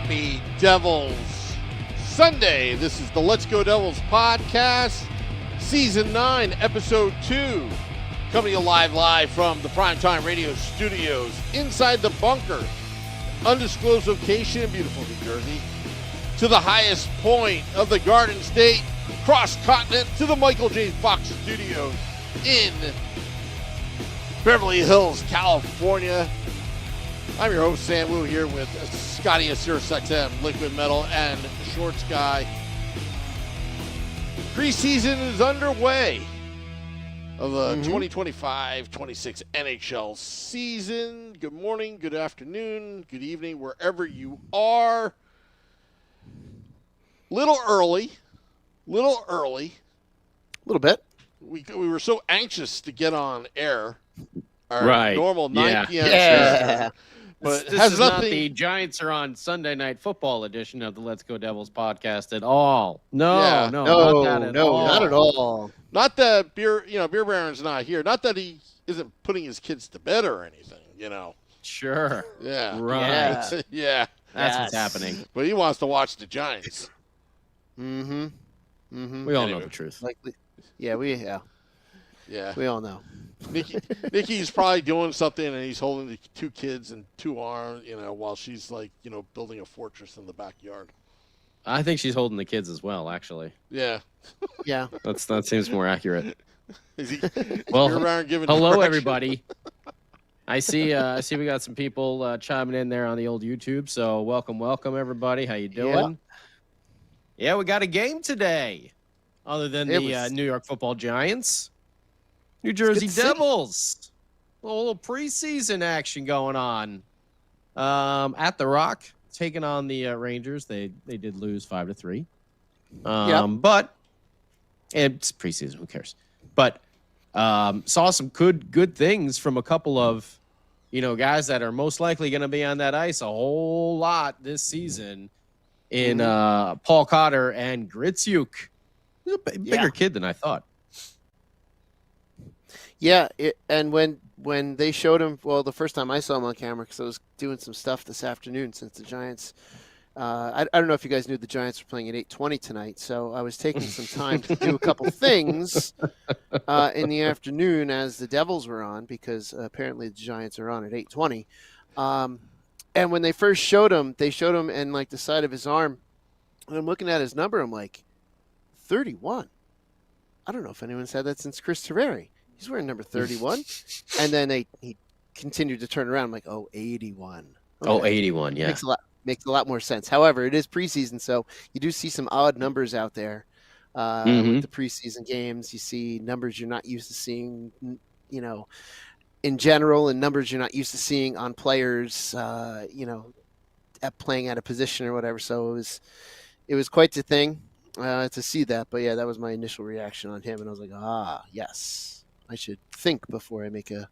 Happy Devils Sunday. This is the Let's Go Devils podcast, Season 9, Episode 2. Coming to you live from the Primetime Radio studios inside the bunker. Undisclosed location in beautiful New Jersey. To the highest point of the Garden State, cross-continent to the Michael J. Fox studios in Beverly Hills, California. I'm your host, Sam Wu, here with Scotty SiriusXM, Liquid Metal, and Shorts Guy. Preseason is underway of the 2025-26 NHL season. Good morning, good afternoon, good evening, wherever you are. Little early. A little bit. We were so anxious to get on air. Our normal 9 p.m. Yeah. But this is not the Giants are on Sunday Night Football edition of the Let's Go Devils podcast at all. No, not at all. Not that Beer Baron's not here. Not that he isn't putting his kids to bed or anything, Sure. Yeah. Right. Yeah. That's what's happening. But he wants to watch the Giants. We all know the truth. Yeah. We all know. Nikki's probably doing something, and he's holding the two kids in two arms, while she's building a fortress in the backyard. I think she's holding the kids as well, actually. Yeah. Yeah. That seems more accurate. Well, hello everybody. I see we got some people chiming in there on the old YouTube. So welcome everybody. How you doing? Yeah, we got a game today. Other than the New York Football Giants. New Jersey Devils. A little preseason action going on. At the Rock, taking on the Rangers. They did lose 5-3. But it's preseason. Who cares? But saw some good things from a couple of guys that are most likely going to be on that ice a whole lot this season. In Paul Cotter and Gritsuk. He's a bigger kid than I thought. Yeah, and when they showed him, the first time I saw him on camera, because I was doing some stuff this afternoon since the Giants, I don't know if you guys knew the Giants were playing at 8:20 tonight, so I was taking some time to do a couple things in the afternoon as the Devils were on, because apparently the Giants are on at 8:20. And when they first showed him, and the side of his arm, and I'm looking at his number, I'm like, 31. I don't know if anyone's had that since Chris Terreri. He's wearing number 31. And then he continued to turn around. I'm like, 81. Okay. Oh, 81, yeah. Makes a lot more sense. However, it is preseason, so you do see some odd numbers out there with the preseason games. You see numbers you're not used to seeing, in general, and numbers you're not used to seeing on players, playing at a position or whatever. So it was quite the thing to see that. But yeah, that was my initial reaction on him, and I was like, yes. I should think before I make a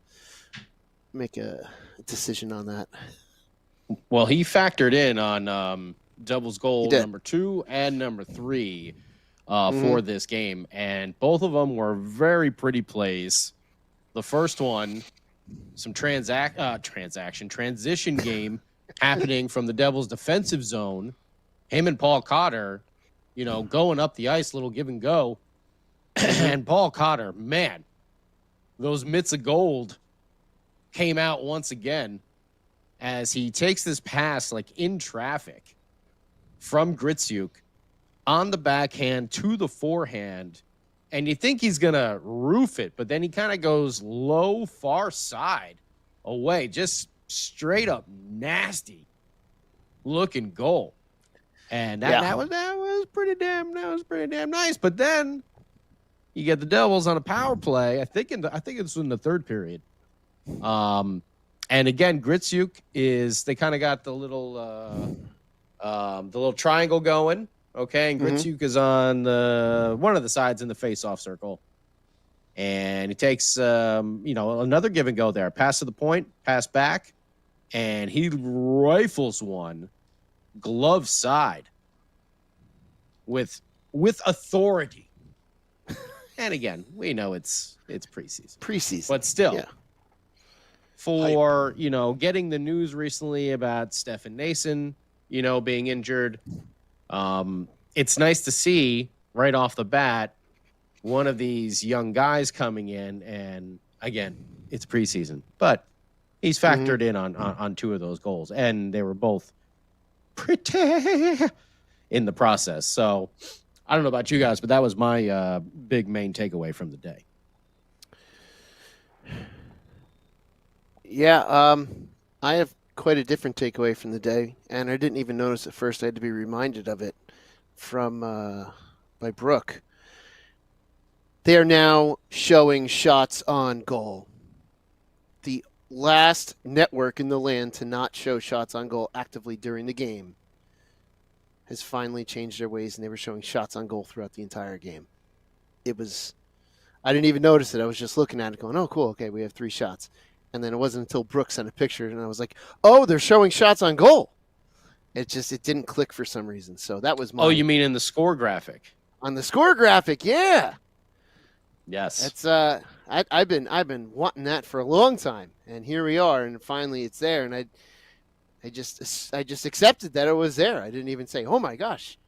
decision on that. Well, he factored in on Devils goal number 2 and number 3 for this game, and both of them were very pretty plays. The first one, some transition game happening from the Devils' defensive zone. Him and Paul Cotter, going up the ice, little give and go, and Paul Cotter, man. Those mitts of gold came out once again as he takes this pass in traffic from Gritsuk on the backhand to the forehand, and you think he's going to roof it, but then he kind of goes low, far side away, just straight up nasty looking goal. And that was pretty damn nice. But then you get the Devils on a power play. I think it's in the third period. And again, Gritsuk they kind of got the little triangle going. Okay, and Gritsuk is on one of the sides in the face-off circle, and he takes another give and go there. Pass to the point, pass back, and he rifles one glove side with authority. And again, we know it's preseason. But still, for, getting the news recently about Stefan Noesen being injured. It's nice to see right off the bat one of these young guys coming in, and again, it's preseason, but he's factored in on two of those goals, and they were both pretty in the process. So I don't know about you guys, but that was my big main takeaway from the day. Yeah, I have quite a different takeaway from the day, and I didn't even notice at first. I had to be reminded of it from by Brooke. They are now showing shots on goal. The last network in the land to not show shots on goal actively during the game has finally changed their ways, and they were showing shots on goal throughout the entire game. I didn't even notice it. I was just looking at it going, oh, cool, okay, we have 3 shots. And then it wasn't until Brooke sent a picture, and I was like, oh, they're showing shots on goal. It didn't click for some reason. So that was my... Oh, you mean in the score graphic? On the score graphic, yeah. Yes. That's I've been wanting that for a long time, and here we are, and finally it's there, and I just accepted that it was there. I didn't even say, oh my gosh.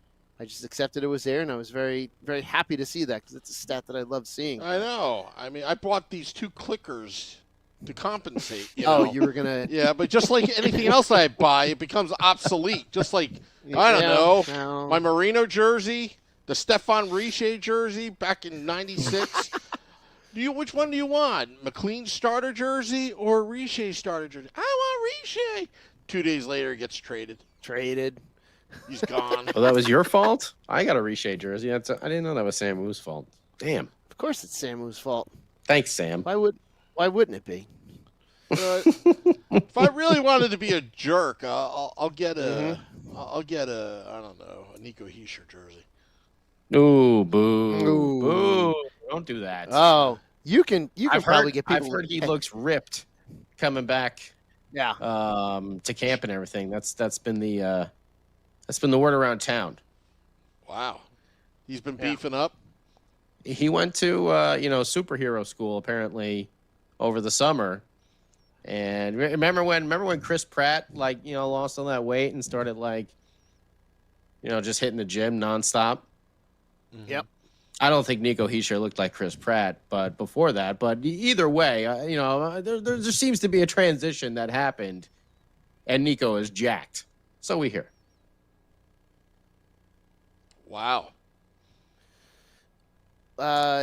I just accepted it was there, and I was very, very happy to see that because it's a stat that I love seeing. I know. I mean, I bought these 2 clickers to compensate. Oh, know? you were gonna? Yeah, but just like anything else I buy, it becomes obsolete. Just like I don't know, no. my Marino jersey, the Stefan Richer jersey back in '96. Which one do you want? McLean starter jersey or Richer starter jersey? I want Richer. 2 days later, it gets traded. He's gone. Well, that was your fault? I got a Richer jersey. I didn't know that was Sam Wu's fault. Damn. Of course, it's Samu's fault. Thanks, Sam. Why wouldn't it be? If I really wanted to be a jerk, I'll get a I don't know, a Nico Hischier jersey. Ooh, boo. Ooh. Boo. Don't do that. Oh, you can probably get people. I've heard he looks ripped coming back Yeah. to camp and everything. That's been the word around town. Wow. He's been beefing up. He went to superhero school apparently over the summer. And remember when Chris Pratt lost all that weight and started just hitting the gym nonstop? Yep. I don't think Nico Hischier looked like Chris Pratt, but before that. But either way, there seems to be a transition that happened, and Nico is jacked. So we hear. Wow.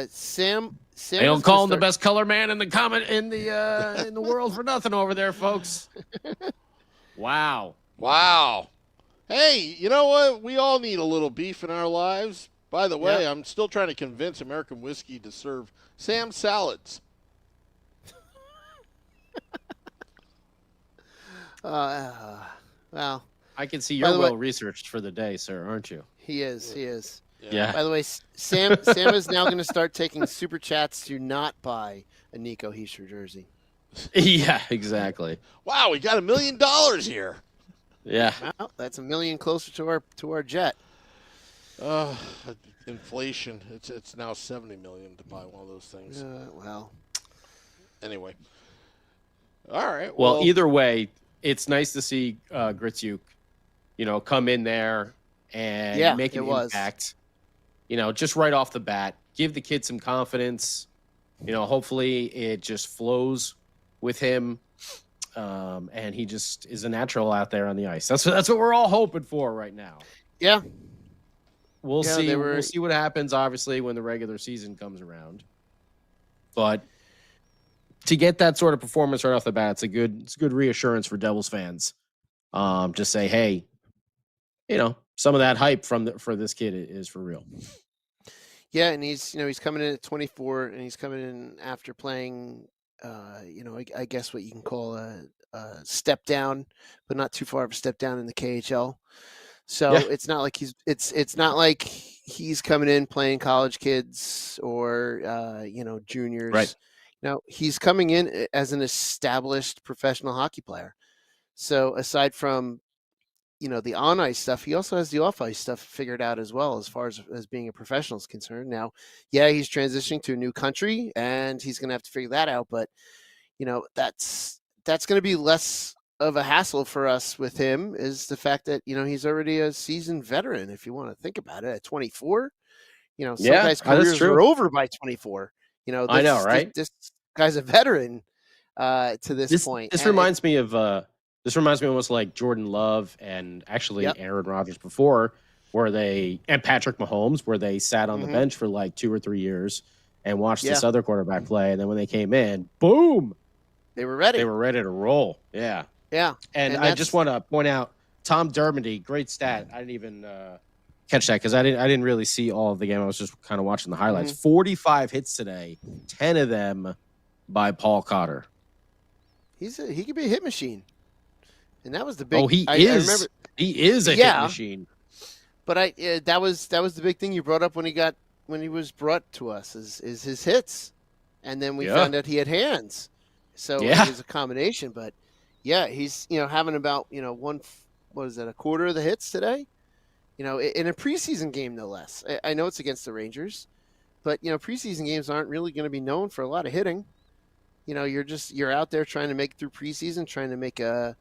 Sam. They don't call him the best color man in the world for nothing over there, folks. Wow. Hey, you know what? We all need a little beef in our lives. By the way, Yep. I'm still trying to convince American Whiskey to serve Sam salads. Well, I can see By you're the way- well researched for the day, sir, aren't you? he is. Yeah. By the way, Sam is now going to start taking super chats to not buy a Nico Hischier jersey. Yeah, exactly. Wow, we got $1 million here. Yeah. Well, that's $1 million closer to our jet. Inflation. It's now $70 million to buy one of those things. Well. Anyway. All right. Well, either way, it's nice to see Gritsuk, come in there and make an impact. Just right off the bat, give the kid some confidence. Hopefully it just flows with him, and he just is a natural out there on the ice. That's what we're all hoping for right now. Yeah. We'll see. We'll see what happens, obviously, when the regular season comes around. But to get that sort of performance right off the bat, it's good reassurance for Devils fans. To say, hey, some of that hype for this kid is for real. Yeah, and he's coming in at 24, and he's coming in after playing, I guess what you can call a step down, but not too far of a step down in the KHL. So it's not like he's coming in playing college kids or juniors. Right. No, he's coming in as an established professional hockey player. So aside from the on ice stuff, he also has the off ice stuff figured out as well as far as being a professional is concerned. Now, he's transitioning to a new country and he's going to have to figure that out. But that's going to be less of a hassle for us with him is the fact that he's already a seasoned veteran. If you want to think about it, at 24, some guys' careers true. are over by 24. I know, right? This guy's a veteran to this point. This reminds me of almost like Jordan Love and actually Aaron Rodgers before, and Patrick Mahomes, where they sat on the bench for like 2 or 3 years and watched this other quarterback play, and then when they came in, boom, they were ready. They were ready to roll. Yeah. Yeah. And I just want to point out Tom Dermody, great stat. I didn't even catch that because I didn't really see all of the game. I was just kind of watching the highlights. 45 hits today, 10 of them by Paul Cotter. He could be a hit machine, and that was the big. Oh, he is. He is a hit machine. But that was the big thing you brought up when he was brought to us is his hits, and then we found out he had hands, so it was a combination. But he's having about a quarter of the hits today, in a preseason game no less. I know it's against the Rangers, but preseason games aren't really going to be known for a lot of hitting. You're out there trying to make it through preseason, trying to make a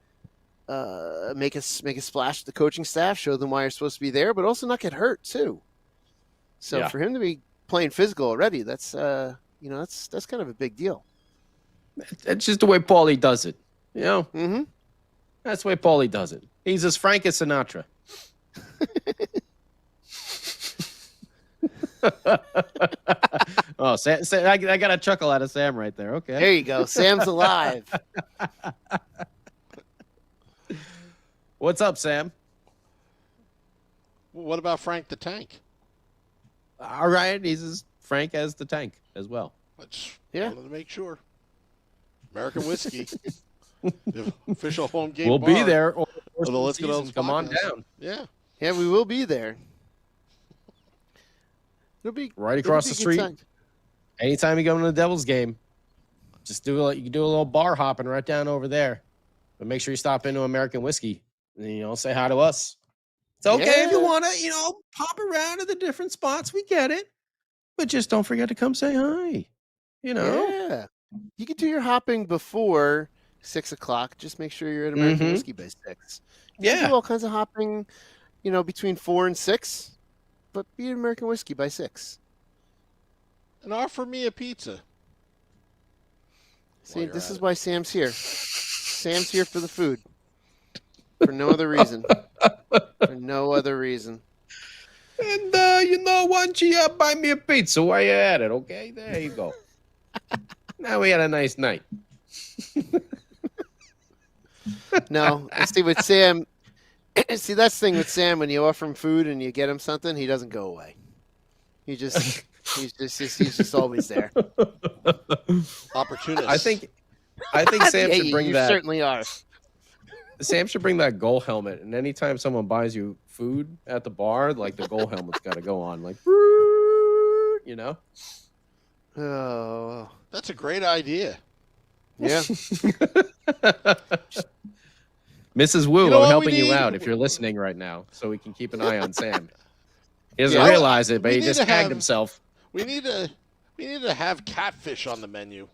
splash with the coaching staff, show them why you're supposed to be there, but also not get hurt too. So for him to be playing physical already, that's that's kind of a big deal. That's just the way Paulie does it. That's the way Paulie does it. He's as frank as Sinatra. Oh, Sam, I got a chuckle out of Sam right there. Okay. There you go. Sam's alive. What's up, Sam? What about Frank the Tank? All right. He's as frank as the Tank as well. Wanted to make sure. American Whiskey. The official home game We'll bar be there. Or the Let's Go Devils Come on podcast. down. Yeah. Yeah, we will be there. It'll be right across the street. Anytime you go to the Devils game, just you can do a little bar hopping right down over there. But make sure you stop into American Whiskey and say hi to us. It's okay if you want to, pop around to the different spots. We get it. But just don't forget to come say hi. Yeah. You can do your hopping before 6 o'clock. Just make sure you're at American Whiskey by 6. You can do all kinds of hopping, between 4 and 6. But be at American Whiskey by 6. And offer me a pizza. See, this is why Sam's here. Sam's here for the food. For no other reason. For no other reason. And, why don't you buy me a pizza while you're at it, okay? There you go. Now we had a nice night. No, see, with Sam... See, that's the thing with Sam. When you offer him food and you get him something, he doesn't go away. He's just always there. Opportunist. I think Sam should bring that. You certainly are. Sam should bring that goal helmet, and anytime someone buys you food at the bar, like the goal helmet's got to go on, like, Oh, that's a great idea. Yeah. Mrs. Wu, I'm helping you out if you're listening right now, so we can keep an eye on Sam. He doesn't realize it, but he just tagged himself. We need to have catfish on the menu.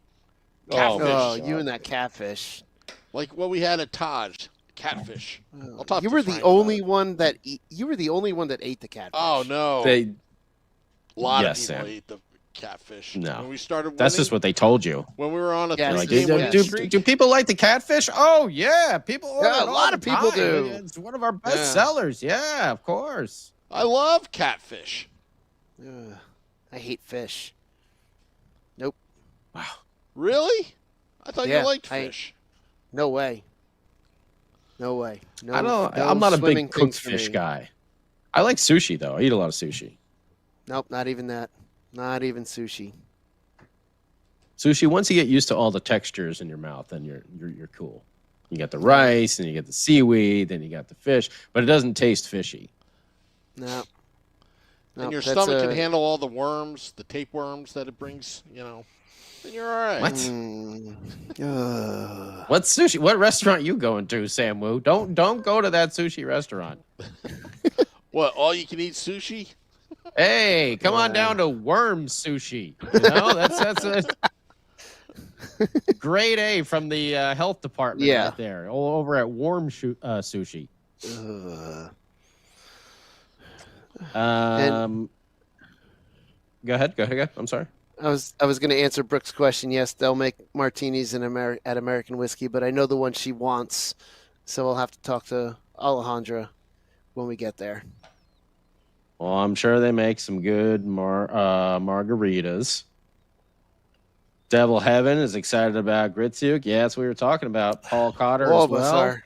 Catfish. Oh, you and that catfish. Like what we had at Taj. Catfish. You were the only one that ate the catfish. Oh no. A lot of people ate the catfish. No. When we started That's just what they told you. When we were on a do people like the catfish? Oh yeah, people order it a lot of people do. It's one of our best sellers. Yeah, of course. I love catfish. I hate fish. Nope. Wow. Really? I thought you liked fish. No way. No way. No. I'm not a big cooked fish guy. I like sushi though. I eat a lot of sushi. Nope, not even that. Not even sushi. Sushi, once you get used to all the textures in your mouth, then you're cool. You got the rice, and you get the seaweed, then you got the fish, but it doesn't taste fishy. No. And your stomach can handle all the worms, the tapeworms that it brings, then you're all right. What? What sushi? What restaurant you going to, Sam Wu? Don't go to that sushi restaurant. What, all you can eat sushi? Hey, come on down to worm sushi. That's Grade A from the health department Yeah. right there, all over at Warm Sushi. Go ahead. I'm sorry. I was going to answer Brooke's question. Yes, they'll make martinis at American Whiskey, but I know the one she wants, so we'll have to talk to Alejandra when we get there. Well, I'm sure they make some good margaritas. Devil Heaven is excited about Gritsuk. Yeah, that's what we were talking about. Paul Cotter All as of us well. are.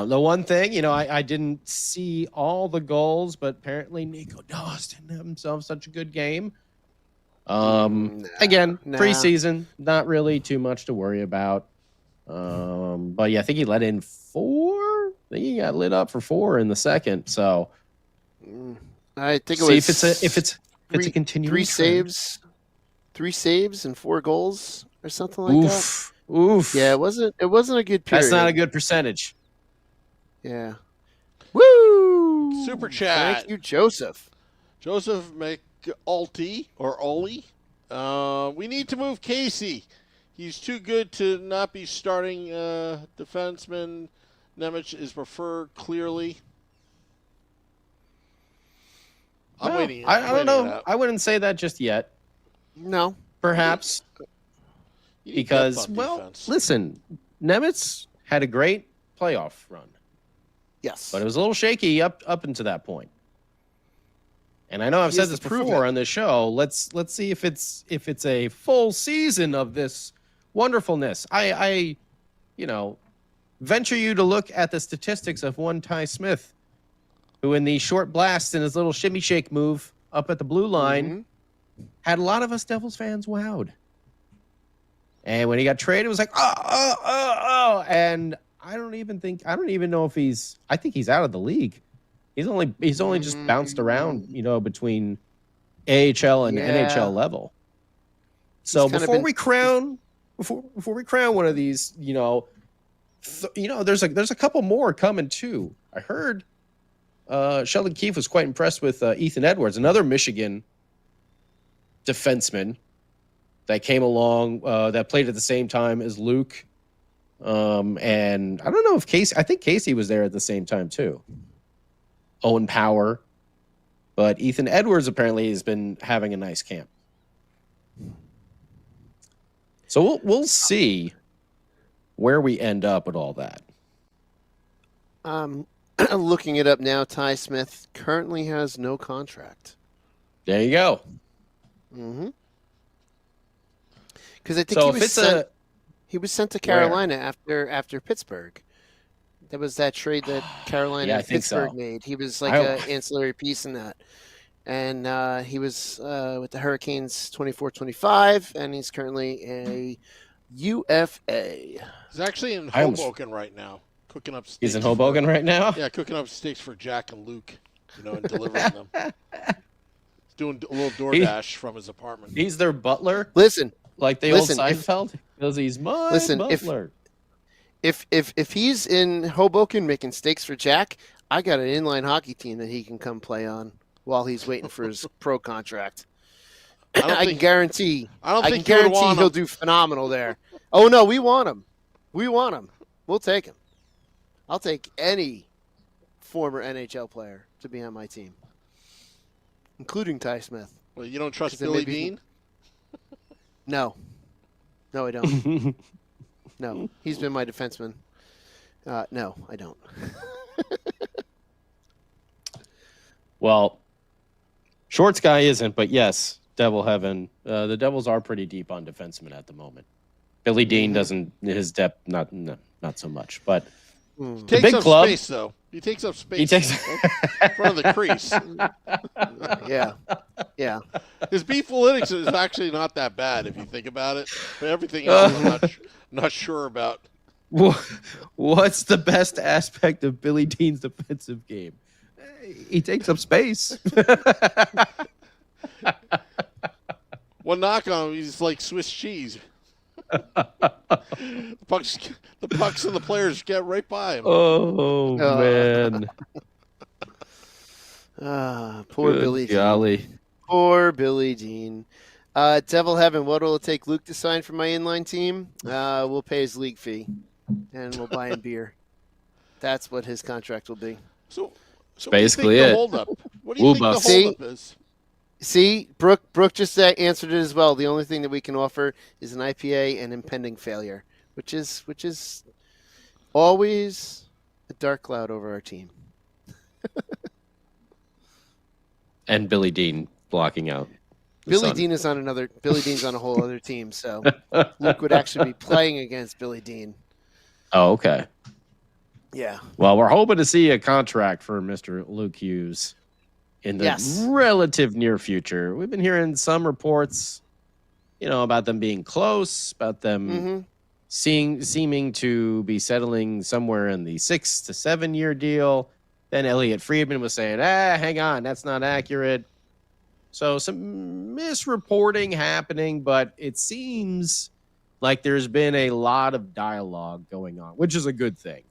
The one thing, I didn't see all the goals, but apparently Nico Dawes didn't have himself such a good game. Again, preseason, not really too much to worry about. But yeah, I think he let in 4. I think he got lit up for 4 in the second. So I think it see was if it's a continuing 3 trend. saves and 4 goals or something like that. Oof. Yeah, it wasn't a good period. That's not a good percentage. Yeah. Woo! Super chat. Thank you, Joseph. Joseph McAulty or Ollie. We need to move Casey. He's too good to not be starting defenseman. Nemec is preferred clearly. I'm waiting. I don't know. I wouldn't say that just yet. No. Perhaps. You need Because, depth on well, defense. listen, Nemec had a great playoff run, Yes. but it was a little shaky up into that point. And I know I've He said has this to prove before it. on this show. Let's see if it's a full season of this wonderfulness. I venture you to look at the statistics of one Ty Smith, who in the short blast in his little shimmy shake move up at the blue line had a lot of us Devils fans wowed. And when he got traded, it was like, oh. And I don't even know if I think he's out of the league. He's only just bounced around, between AHL and NHL level. So before we crown one of these, there's a couple more coming too. I heard Sheldon Keefe was quite impressed with Ethan Edwards, another Michigan defenseman that came along that played at the same time as Luke. And I don't know if I think Casey was there at the same time too. Owen Power. But Ethan Edwards apparently has been having a nice camp. So we'll see where we end up with all that. Looking it up now, Ty Smith currently has no contract. There you go. Mm-hmm. Because I think So he was sent to Carolina after Pittsburgh. That was that trade that Carolina and Pittsburgh made. He was like an ancillary piece in that. And he was with the Hurricanes 24-25, and he's currently a UFA. He's actually in Hoboken right now, cooking up steaks. He's in Hoboken right now? Yeah, cooking up steaks for Jack and Luke, and delivering them. He's doing a little DoorDash from his apartment. He's their butler? Listen. Like the old Seinfeld? Because he's my butler. If he's in Hoboken making steaks for Jack, I got an inline hockey team that he can come play on while he's waiting for his pro contract. I can guarantee he'll do phenomenal there. Oh no, we want him. We'll take him. I'll take any former NHL player to be on my team, including Ty Smith. Well, you don't trust Billy Bean? No, I don't. No, he's been my defenseman. No, I don't. Well, Shorts guy isn't, but yes, Devil Heaven. The Devils are pretty deep on defensemen at the moment. Billy Dean doesn't, his depth, not so much. But the big club, space, though. He takes up space. He takes in front of the crease. Yeah. His beef analytics is actually not that bad if you think about it. But everything else, I'm not sure about. What's the best aspect of Billy Dean's defensive game? He takes up space. One knock on him, he's like Swiss cheese. The pucks and the players get right by him. Oh man. Poor Billy Dean. Poor Billy Dean. Devil Heaven, what will it take Luke to sign for my inline team? We'll pay his league fee, and we'll buy him beer. That's what his contract will be. So Basically what do you it. think the holdup? What do you think the Woo-buff. holdup is? See, Brooke just answered it as well. The only thing that we can offer is an IPA and impending failure, which is always a dark cloud over our team. And Billy Dean blocking out. Billy Dean's on a whole other team, so Luke would actually be playing against Billy Dean. Oh, okay. Yeah. Well, we're hoping to see a contract for Mr. Luke Hughes in the relative near future. We've been hearing some reports, about them being close, about them seeming to be settling somewhere in the 6 to 7 year deal. Then Elliot Friedman was saying, hang on, that's not accurate. So some misreporting happening, but it seems like there's been a lot of dialogue going on, which is a good thing.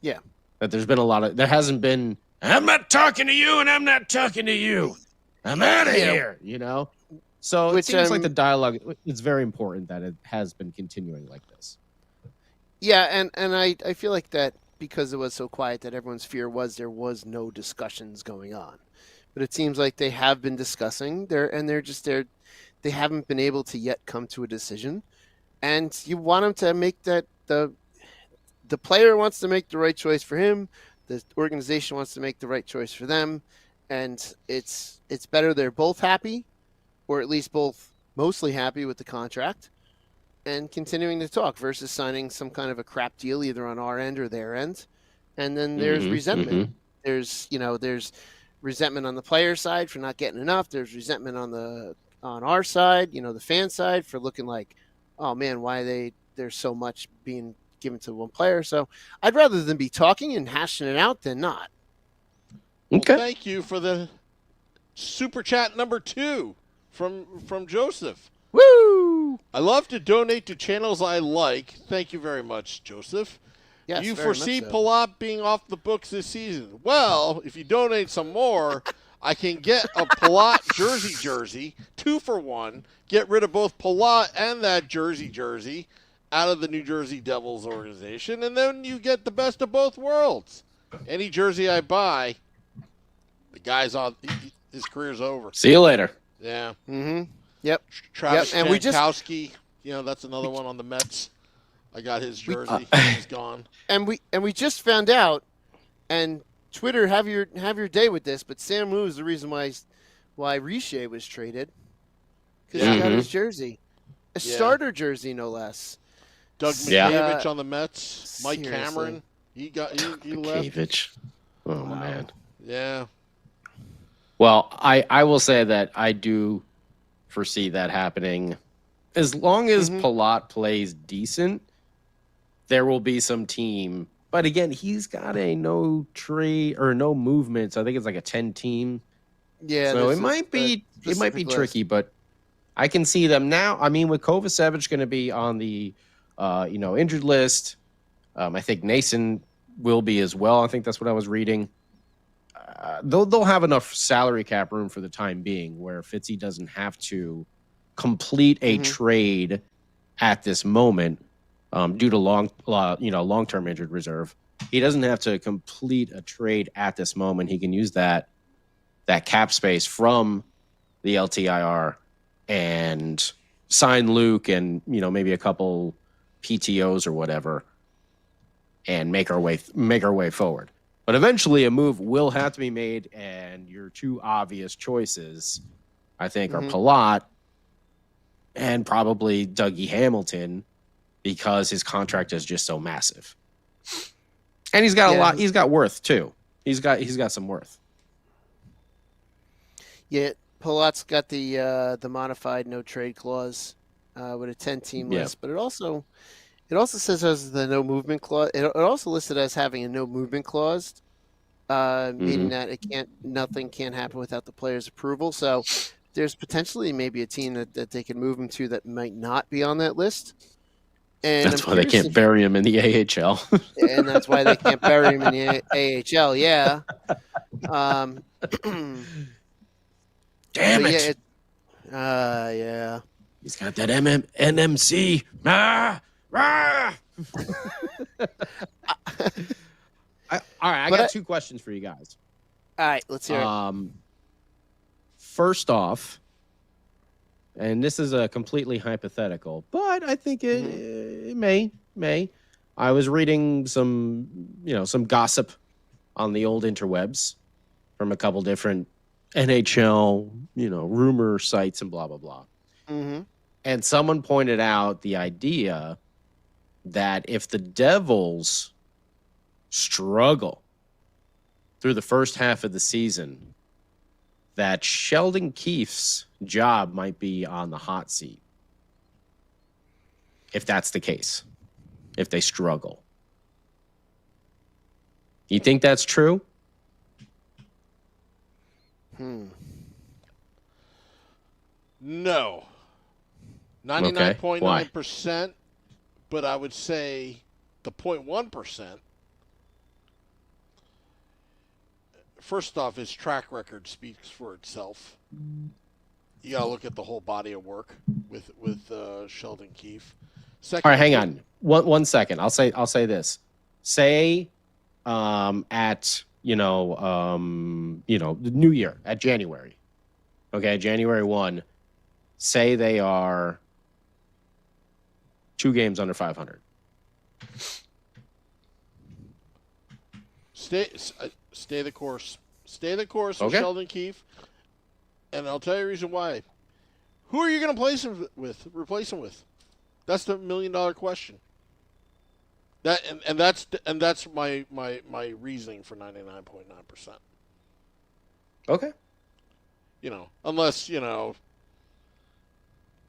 Yeah. That there hasn't been, I'm not talking to you and I'm not talking to you. I'm out of here, So it seems like the dialogue, it's very important that it has been continuing like this. Yeah, and I feel like that because it was so quiet that everyone's fear was there was no discussions going on. But it seems like they have been discussing they haven't been able to yet come to a decision. And you want them to make that the player wants to make the right choice for him. The organization wants to make the right choice for them. And it's better they're both happy, or at least both mostly happy with the contract, and continuing to talk versus signing some kind of a crap deal either on our end or their end. And then there's resentment. There's resentment on the player side for not getting enough. There's resentment on our side, the fan side, for looking like, oh man, why there's so much being given to one player. So I'd rather them be talking and hashing it out than not. Okay. Well, thank you for the super chat number 2 from Joseph. Woo! I love to donate to channels I like. Thank you very much, Joseph. Yes, Do you very foresee much so. Palat being off the books this season? Well, if you donate some more, I can get a Palat jersey, 2 for 1. Get rid of both Palat and that jersey out of the New Jersey Devils organization, and then you get the best of both worlds. Any jersey I buy, the guy's on. His career's over. See you later. Yeah. Mm-hmm. Yep. Travis and Jankowski, that's another one on the Mets. I got his jersey. He's gone. And we just found out, and Twitter, have your day with this, but Sam Wu is the reason why Richer was traded, because he got his jersey, a starter jersey, no less. Doug Mikheyevich on the Mets. Mike Cameron. He left. Mikheyevich. Oh man. Yeah. Well, I will say that I do foresee that happening. As long as Palat plays decent, there will be some team. But again, he's got a no trade or no movement. So I think it's like a 10 team. Yeah. So it might be tricky, but I can see them now. I mean, with Kovacevic going to be on the injured list, I think Nason will be as well. I think that's what I was reading. They'll have enough salary cap room for the time being where Fitzy doesn't have to complete a trade at this moment due to long-term injured reserve. He doesn't have to complete a trade at this moment. He can use that cap space from the LTIR and sign Luke and maybe a couple PTOs or whatever and make our way forward. But eventually a move will have to be made, and your 2 obvious choices, I think, are Palat and probably Dougie Hamilton, because his contract is just so massive. And he's got a lot. He's got worth too. He's got some worth. Yeah, Palat's got the modified no trade clause with a 10-team list, but it also says as the no movement clause. It also listed as having a no movement clause, meaning that nothing can happen without the player's approval. So there's potentially maybe a team that they can move him to that might not be on that list. And that's why they can't bury him in the AHL. And that's why they can't bury him in the AHL. Yeah. Damn it. Yeah. He's got that NMC. Ah! Ah! All right, I got two questions for you guys. All right, let's hear it. First off, and this is a completely hypothetical, but I think it may. I was reading some gossip on the old interwebs from a couple different NHL, rumor sites and blah, blah, blah. Mm-hmm. And someone pointed out the idea that if the Devils struggle through the first half of the season, that Sheldon Keefe's job might be on the hot seat. If that's the case, if they struggle. You think that's true? No. 99.9%, but I would say the 0.1%. First off, his track record speaks for itself. You gotta look at the whole body of work with Sheldon Keefe. Second, all right, hang on. One second. I'll say this. Say at the new year, at January. Okay, January 1. Say they are 2 games under 500. Stay the course. Stay the course with Okay. Sheldon Keefe, and I'll tell you the reason why. Who are you going to replace him with? That's the $1 million question. That's my reasoning for 99.9%. Okay. Unless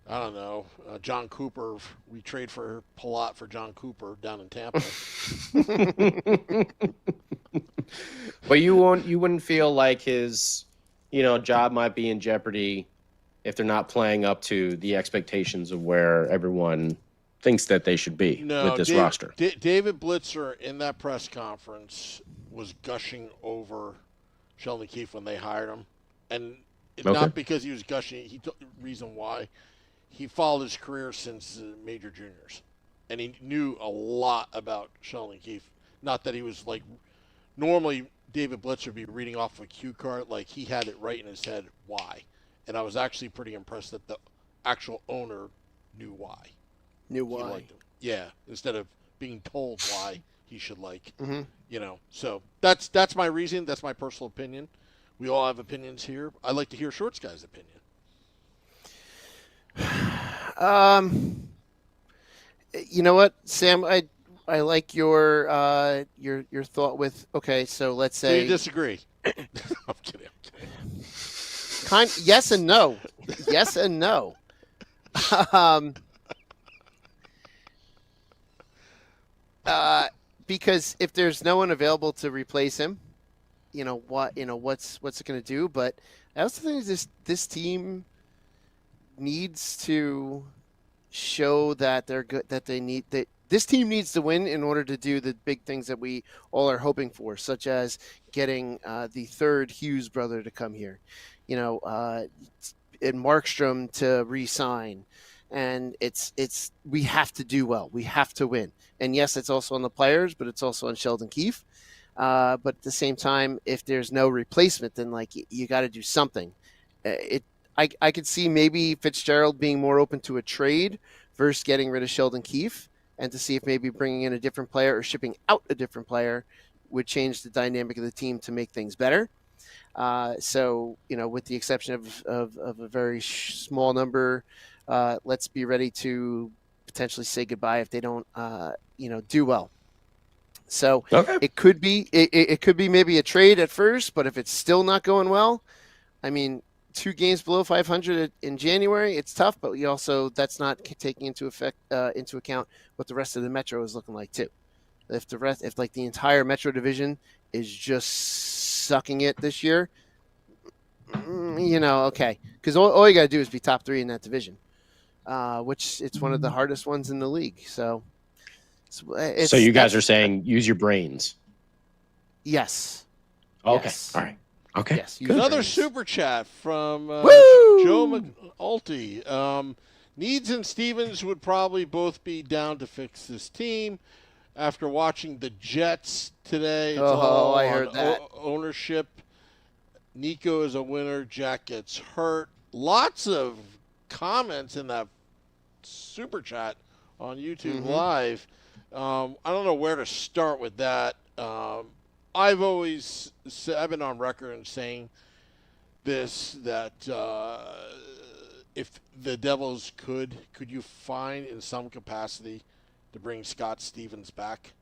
I don't know, John Cooper. We trade for Palat for John Cooper down in Tampa. But you wouldn't feel like his, job might be in jeopardy if they're not playing up to the expectations of where everyone thinks that they should be with this roster. David Blitzer in that press conference was gushing over Sheldon Keefe when they hired him, and not because he was gushing. He told the reason why. He followed his career since major juniors, and he knew a lot about Sheldon Keefe. Not that he was like, normally David Blitzer would be reading off a cue card, like he had it right in his head why. And I was actually pretty impressed that the actual owner knew why. Knew why. He liked him. Yeah, instead of being told why he should like, So that's my reason. That's my personal opinion. We all have opinions here. I'd like to hear Shorts Guy's opinion. You know what, Sam? I like your thought with. Okay, so let's say. So you disagree? I'm kidding. Yes and no. Yes and no. Because if there's no one available to replace him, what's it going to do? But I also think this team needs to show that they're good, that this team needs to win in order to do the big things that we all are hoping for, such as getting the third Hughes brother to come here, and Markstrom to re-sign. And we have to do well. We have to win. And yes, it's also on the players, but it's also on Sheldon Keefe. But at the same time, if there's no replacement, then you got to do something. I could see maybe Fitzgerald being more open to a trade versus getting rid of Sheldon Keefe, and to see if maybe bringing in a different player or shipping out a different player would change the dynamic of the team to make things better. So, with the exception of a very small number, let's be ready to potentially say goodbye if they don't, do well. So it could be maybe a trade at first, but if it's still not going well, 2 games below 500 in January, it's tough. But that's not taking into account what the rest of the Metro is looking like too. If the entire Metro division is just sucking it this year, okay, because all you got to do is be top 3 in that division, which it's one of the hardest ones in the league. So you guys are saying use your brains. Yes. Okay. Yes. All right. Okay. Yes. Another super chat from Woo! Joe McAulty. Needs and Stevens would probably both be down to fix this team. After watching the Jets today, it's all I on heard that. ownership. Nico is a winner. Jack gets hurt. Lots of comments in that super chat on YouTube Live. I don't know where to start with that. I've been on record in saying this, that if the Devils could you find in some capacity to bring Scott Stevens back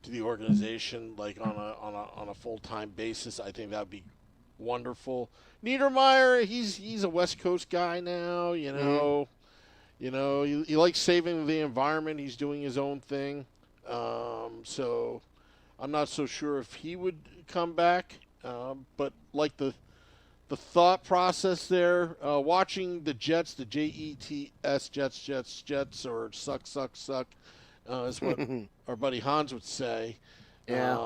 to the organization, like on a full-time basis? I think that would be wonderful. Niedermeyer, he's a West Coast guy now, you know. You know, he likes saving the environment. He's doing his own thing. So I'm not so sure if he would come back. But like the thought process there, watching the Jets, the Jets, Jets, or suck, is what our buddy Hans would say. Yeah.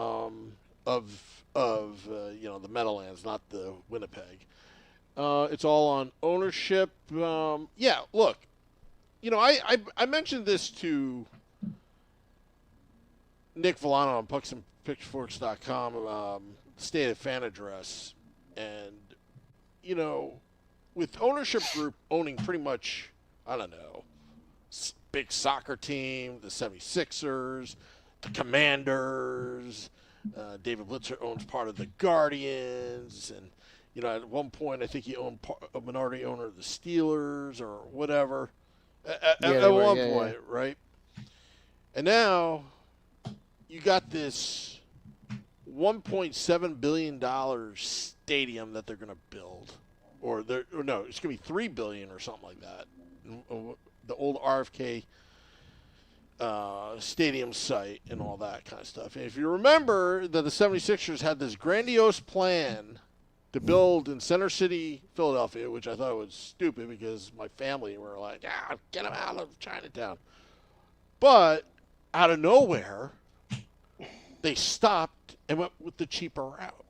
Of the Meadowlands, not the Winnipeg. It's all on ownership. Yeah, look. You know, I mentioned this to Nick Villano on PucksandPitchforks.com, State of Fan Address. And, you know, with ownership group owning pretty much, I don't know, big soccer team, the 76ers, the Commanders, David Blitzer owns part of the Guardians, and, you know, at one point I think he owned a minority owner of the Steelers or whatever. At one point, right? And now you got this $1.7 billion stadium that they're going to build, it's going to be $3 billion or something like that. The old RFK stadium site and all that kind of stuff. And if you remember that the 76ers had this grandiose plan to build in Center City, Philadelphia, which I thought was stupid because my family were like, get them out of Chinatown. But out of nowhere, they stopped and went with the cheaper route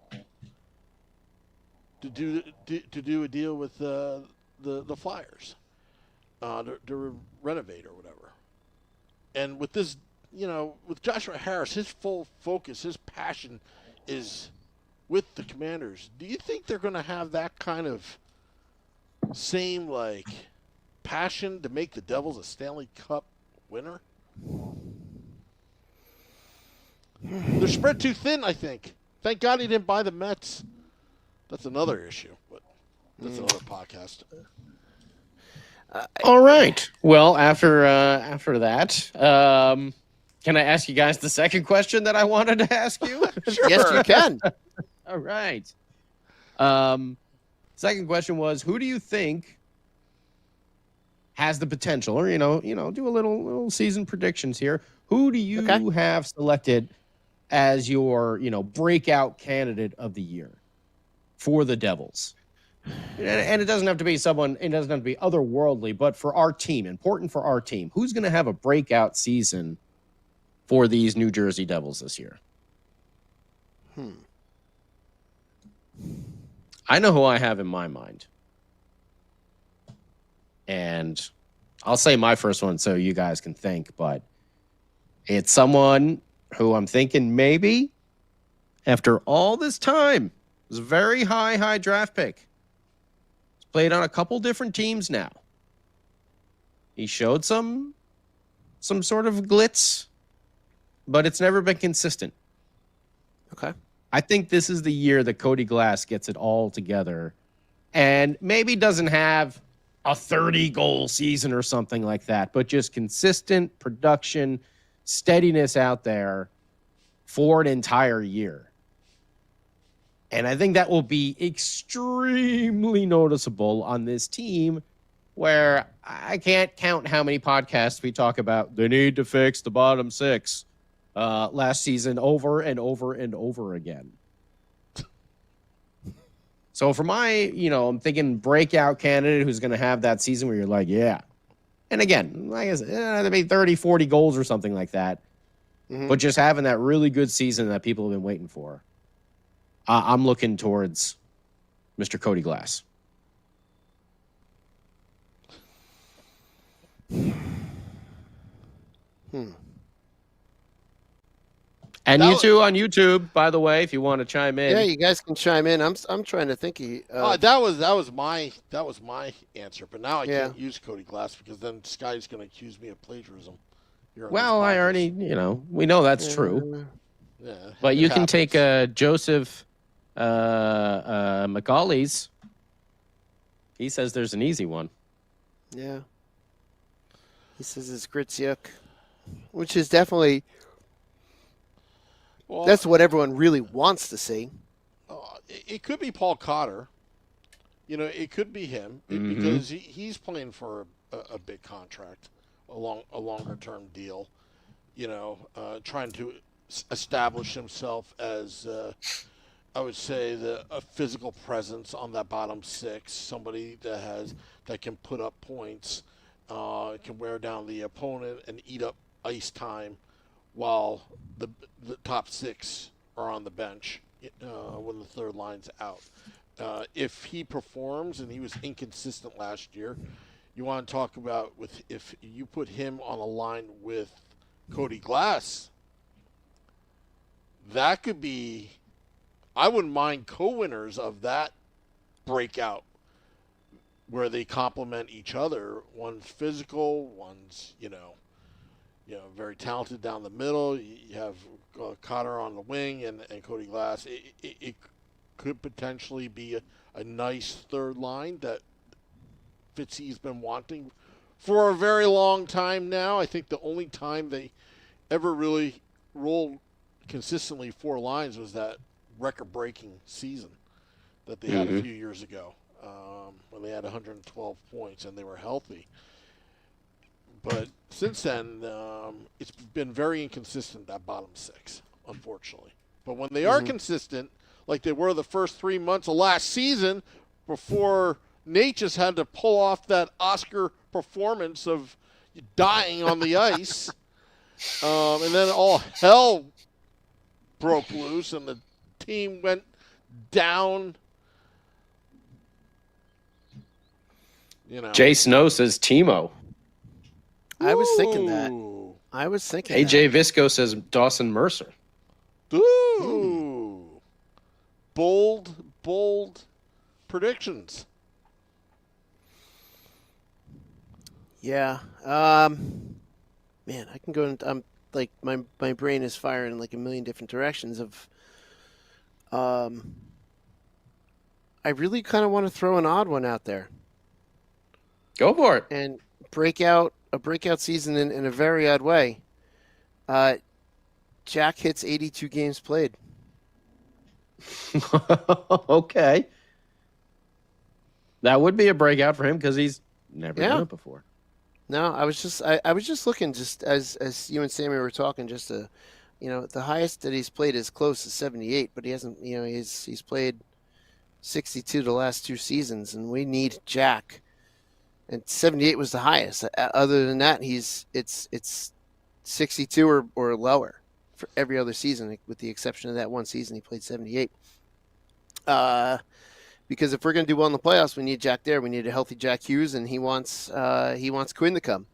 to do a deal with the Flyers to renovate or whatever. And with this, you know, with Joshua Harris, his full focus, his passion is with the Commanders. Do you think they're going to have that kind of same, like, passion to make the Devils a Stanley Cup winner? They're spread too thin, I think. Thank God he didn't buy the Mets. That's another issue, but that's another podcast. All right. Well, after that, can I ask you guys the second question that I wanted to ask you? Sure. Yes, you can. All right. Second question was, who do you think has the potential, or do a little season predictions here? Who do you have selected as your breakout candidate of the year for the Devils? And it doesn't have to be someone. It doesn't have to be otherworldly, but for our team, important for our team, who's going to have a breakout season for these New Jersey Devils this year? I know who I have in my mind. And I'll say my first one so you guys can think, but it's someone who I'm thinking maybe after all this time, it was a very high draft pick. He's played on a couple different teams now. He showed some sort of glitz, but it's never been consistent. Okay. I think this is the year that Cody Glass gets it all together and maybe doesn't have a 30-goal season or something like that, but just consistent production, steadiness out there for an entire year. And I think that will be extremely noticeable on this team where I can't count how many podcasts we talk about the need to fix the bottom six last season over and over and over again. So for my, I'm thinking breakout candidate who's going to have that season where you're like, yeah. And again, like I said, that'd be 30, 40 goals or something like that. But just having that really good season that people have been waiting for. I'm looking towards Mr. Cody Glass. And That you was- two on YouTube, by the way, if you want to chime in. Yeah, you guys can chime in. I'm trying to think. that was my answer, but now I Yeah. can't use Cody Glass because then Sky's going to accuse me of plagiarism. Here on Well, this I podcast. already, we know that's true. Yeah, But it you can happens. take Joseph McCauley's. He says there's an easy one. Yeah. He says it's Gritsuk, which is definitely Well, that's what everyone really wants to see. it could be Paul Cotter. It could be him Mhm. because he's playing for a big contract, a longer term deal. Trying to establish himself as I would say a physical presence on that bottom six, somebody that can put up points, can wear down the opponent and eat up ice time, while the top six are on the bench when the third line's out. If he performs, and he was inconsistent last year, you want to talk about if you put him on a line with Cody Glass, that could be. I wouldn't mind co-winners of that breakout, where they complement each other. One's physical, one's very talented down the middle. You have Cotter on the wing and Cody Glass. It could potentially be a nice third line that Fitzy's been wanting for a very long time now. I think the only time they ever really rolled consistently four lines was that record-breaking season that they had a few years ago when they had 112 points and they were healthy. But since then, it's been very inconsistent, that bottom six, unfortunately. But when they are consistent, like they were the first 3 months of last season, before Nate just had to pull off that Oscar performance of dying on the ice, and then all hell broke loose and the team went down. Jay Snow says Timo. I was thinking that. Ooh. I was thinking AJ Visco says Dawson Mercer. Ooh. Bold predictions. Yeah. Man, I can go into, I'm like my brain is firing like a million different directions of I really kind of want to throw an odd one out there Go for it. and a breakout season in a very odd way. Jack hits 82 games played. Okay. That would be a breakout for him because he's never done it before. No, I was just looking just as you and Sammy were talking just to, the highest that he's played is close to 78, but he hasn't, he's played 62 the last two seasons, and we need Jack. And 78 was the highest. Other than that, it's 62 or lower for every other season, with the exception of that one season he played 78. Because if we're going to do well in the playoffs, we need Jack there. We need a healthy Jack Hughes, and he wants Quinn to come.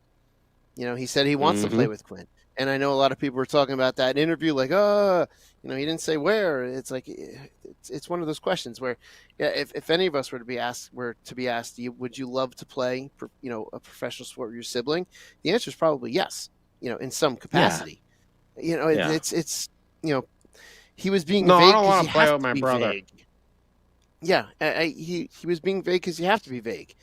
He said he wants to play with Quinn. And I know a lot of people were talking about that interview, like, he didn't say where. It's like it's one of those questions where, if any of us were to be asked, would you love to play for a professional sport with your sibling? The answer is probably yes. In some capacity. It's he was being No, vague. I don't want want to play with my brother. Vague. Yeah, he was being vague because you have to be vague,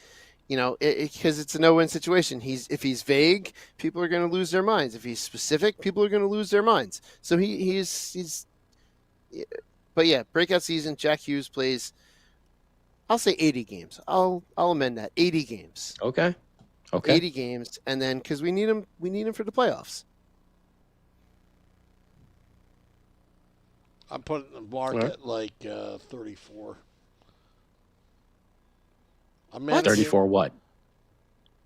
because it's a no-win situation. If he's vague, people are going to lose their minds. If he's specific, people are going to lose their minds. So he's. But yeah, breakout season. Jack Hughes plays. I'll say 80 games. I'll amend that. 80 games. Okay. 80 games, and then because we need him for the playoffs. I'm putting the mark at like 34. I'm managing, 34 what?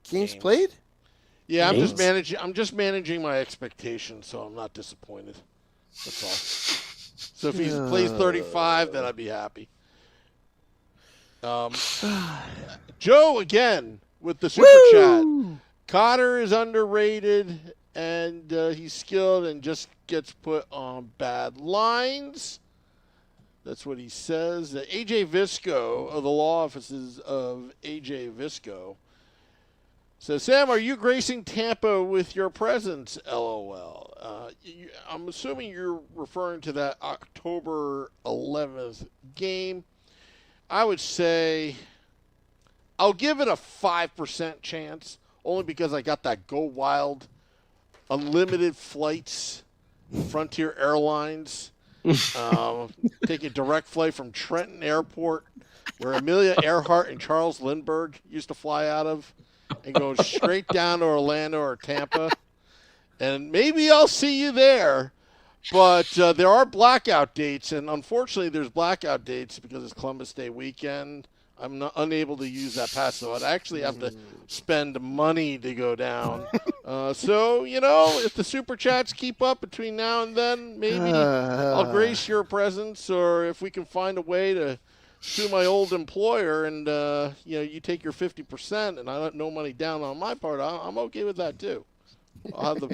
Games Games. played. Yeah, I'm Games? just managing my expectations, so I'm not disappointed. That's So if he plays 35, then I'd be happy. Joe again with the super chat. Cotter is underrated, and he's skilled and just gets put on bad lines. That's what he says. AJ Visco of the law offices of AJ Visco says, Sam, are you gracing Tampa with your presence? LOL. I'm assuming you're referring to that October 11th game. I would say I'll give it a 5% chance, only because I got that Go Wild unlimited flights, Frontier Airlines. Take a direct flight from Trenton Airport, where Amelia Earhart and Charles Lindbergh used to fly out of, and go straight down to Orlando or Tampa. And maybe I'll see you there. But there are blackout dates, and unfortunately there's blackout dates because it's Columbus Day weekend. I'm not unable to use that pass, so I'd actually have to spend money to go down. So, if the Super Chats keep up between now and then, maybe I'll grace your presence, or if we can find a way to sue my old employer and, you take your 50% and I let no money down on my part, I'm okay with that too.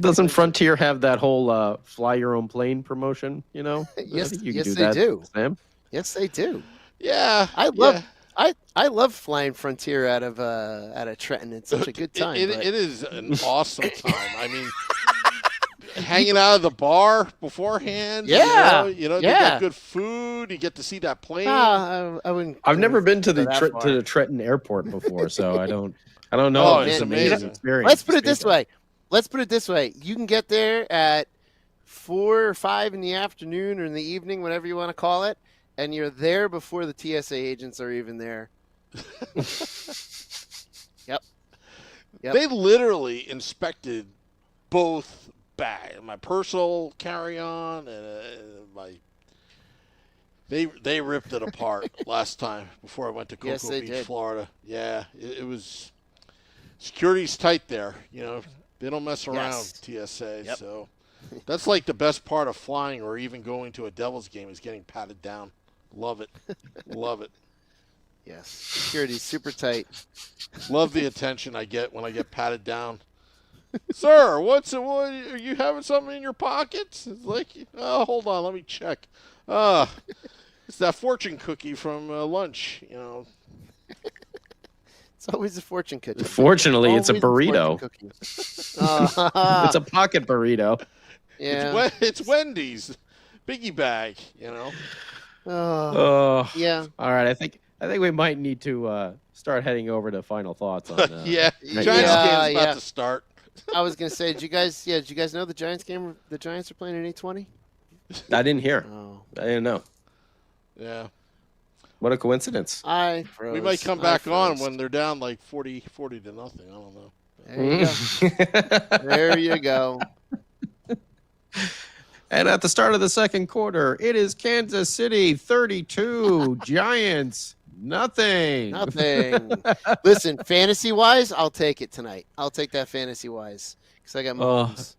Doesn't Frontier have that whole fly your own plane promotion, Yes, you yes, can do they that, do. Sam. Yes, they do. Yeah. I love flying Frontier out of Trenton. It's such a good time. It is an awesome time. I mean, hanging out of the bar beforehand. Yeah. They got good food. You get to see that plane. I wouldn't. I've never been to go the that far. to the Trenton Airport before, so I don't know. Oh, if it's an amazing. experience Let's put to it this speak of. way. You can get there at 4 or 5 in the afternoon or in the evening, whatever you want to call it, and you're there before the TSA agents are even there. Yep. They literally inspected both bags, my personal carry-on and my. They ripped it apart last time before I went to Cocoa Yes, they Beach, did. Florida. Yeah, it was. Security's tight there. They don't mess around, Yes. TSA. Yep. So that's like the best part of flying, or even going to a Devils game, is getting patted down. Love it. Love it. Yes. Security's super tight. Love the attention I get when I get patted down. Sir, what? Are you having something in your pockets? It's like, oh, hold on, let me check. It's that fortune cookie from lunch. It's always a fortune cookie. Fortunately, it's a Always burrito. fortune cookie. It's a pocket burrito. Yeah. It's Wendy's Biggie bag. Oh, Yeah. all right. I think we might need to start heading over to final thoughts on. Yeah, Yeah. Giants game's Yeah. about to start. I was gonna say, did you guys know the Giants game? The Giants are playing in 8:20. I didn't hear. Oh, I didn't know. Yeah, What a coincidence. I froze. we might come I back on froze. when they're down like 40 to nothing. I don't know. There you go. There you go. And at the start of the second quarter, it is Kansas City 32, Giants nothing. Nothing. Listen, fantasy wise, I'll take it tonight. I'll take that fantasy wise because I got Mahomes.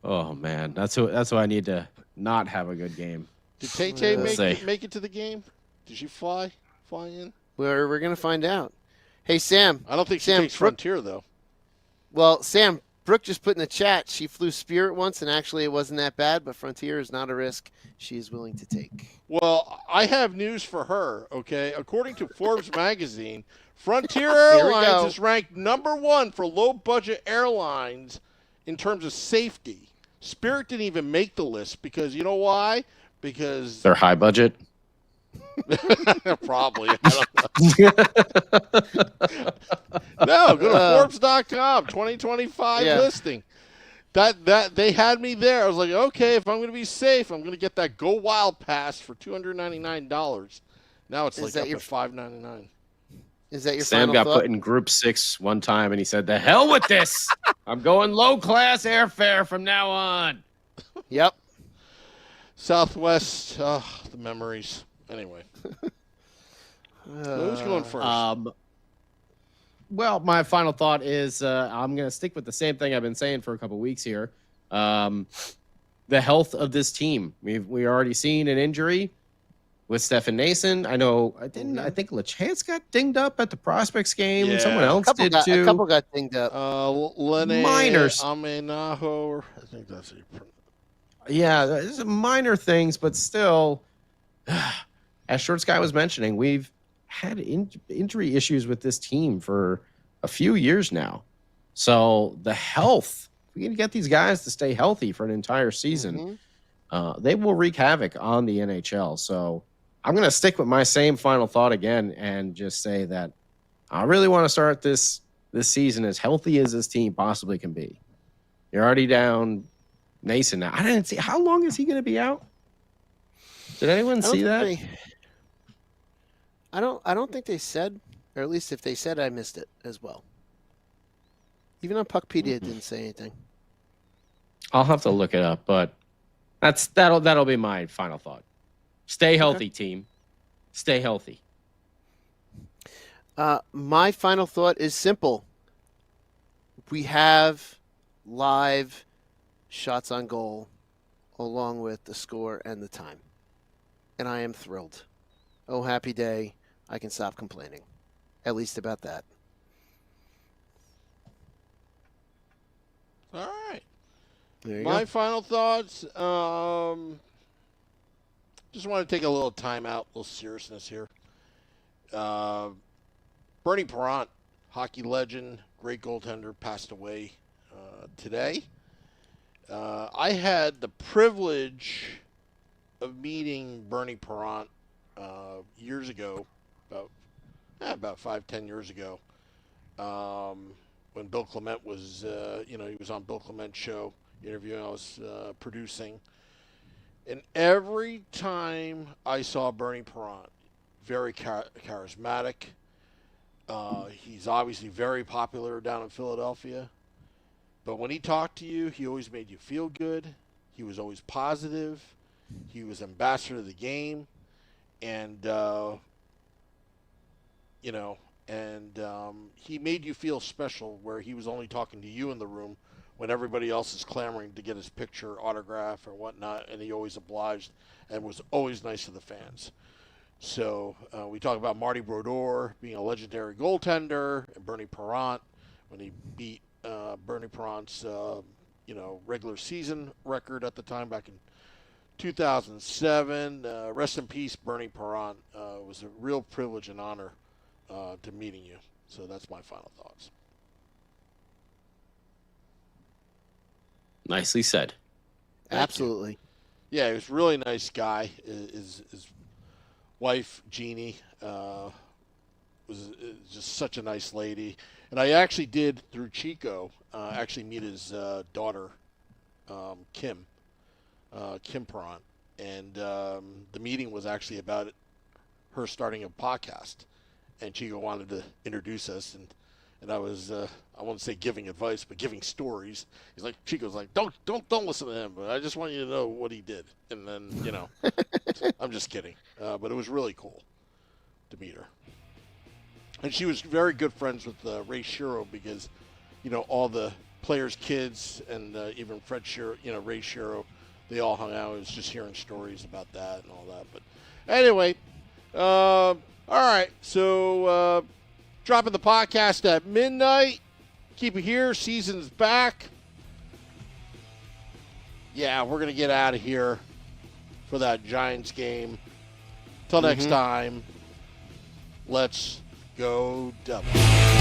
Oh man, that's who I need to not have a good game. Did Tay Let's see. make it to the game? Did she fly in? We're gonna find out. Hey Sam. I don't think she Sam, takes Frontier though. Well, Sam, Brooke just put in the chat. She flew Spirit once, and actually it wasn't that bad. But Frontier is not a risk she is willing to take. Well, I have news for her, okay? According to Forbes magazine, Frontier Here we Airlines go. is ranked #1 for low-budget airlines in terms of safety. Spirit didn't even make the list because, you know why? Because They're high budget. probably. I don't know. No, go to Forbes.com, 2025 Yeah. listing. That they had me there. I was like, okay, if I'm going to be safe, I'm going to get that Go Wild pass for $299. Now it's Is like that up your- to $599. Is that your Sam final got thought? put in Group 6 one time, and he said, "The hell with this! I'm going low-class airfare from now on." Yep. Southwest, the memories. Anyway, who's going first? Well, my final thought is I'm going to stick with the same thing I've been saying for a couple weeks here. The the health of this team. We already seen an injury with Stefan Nason. I know I think LeChance got dinged up at the Prospects game. Yeah. Someone else did too. A couple got dinged up. Lene Minors. Amenaho, I think that's it. Yeah, there's minor things, but still, as Short Sky was mentioning, we've had injury issues with this team for a few years now. So the health, we can get these guys to stay healthy for an entire season. They will wreak havoc on the NHL. So I'm going to stick with my same final thought again and just say that I really want to start this season as healthy as this team possibly can be. You're already down Nason now. I didn't see how long is he going to be out? Did anyone see that? I don't think they said, or at least if they said, I missed it as well. Even on Puckpedia, it didn't say anything. I'll have to look it up, but that'll be my final thought. Stay healthy, team. Stay healthy. My final thought is simple. We have live shots on goal along with the score and the time. And I am thrilled. Oh, happy day. I can stop complaining. At least about that. All right. There you My go. final thoughts. Just want to take a little time out, a little seriousness here. Bernie Parent, hockey legend, great goaltender, passed away today. I had the privilege of meeting Bernie Parent years ago, about 5-10 years ago, when Bill Clement was, he was on Bill Clement's show, interviewing I was producing. And every time I saw Bernie Parent, very charismatic. He's obviously very popular down in Philadelphia. But when he talked to you, he always made you feel good. He was always positive. He was ambassador of the game. And, he made you feel special where he was only talking to you in the room when everybody else is clamoring to get his picture, autograph, or whatnot. And he always obliged and was always nice to the fans. So we talk about Marty Brodeur being a legendary goaltender, and Bernie Parent when he beat Bernie Parent's regular season record at the time back in 2007. Rest in peace, Bernie Parent. It was a real privilege and honor to meeting you. So that's my final thoughts. Nicely said. Absolutely. Yeah, he was a really nice guy. His wife, Jeannie, was just such a nice lady. And I actually did, through Chico, meet his daughter, Kim Parent. And the meeting was actually about her starting a podcast. And Chico wanted to introduce us. And I was, I won't say giving advice, but giving stories. He's like, Chico's like, don't listen to him, but I just want you to know what he did. And then, I'm just kidding. But it was really cool to meet her. And she was very good friends with Ray Shero because, all the players' kids and even Fred Shero, Ray Shero, they all hung out. It was just hearing stories about that and all that. But anyway, all right. So dropping the podcast at midnight. Keep it here. Season's back. Yeah, we're going to get out of here for that Giants game. Till next time, let's go Devils.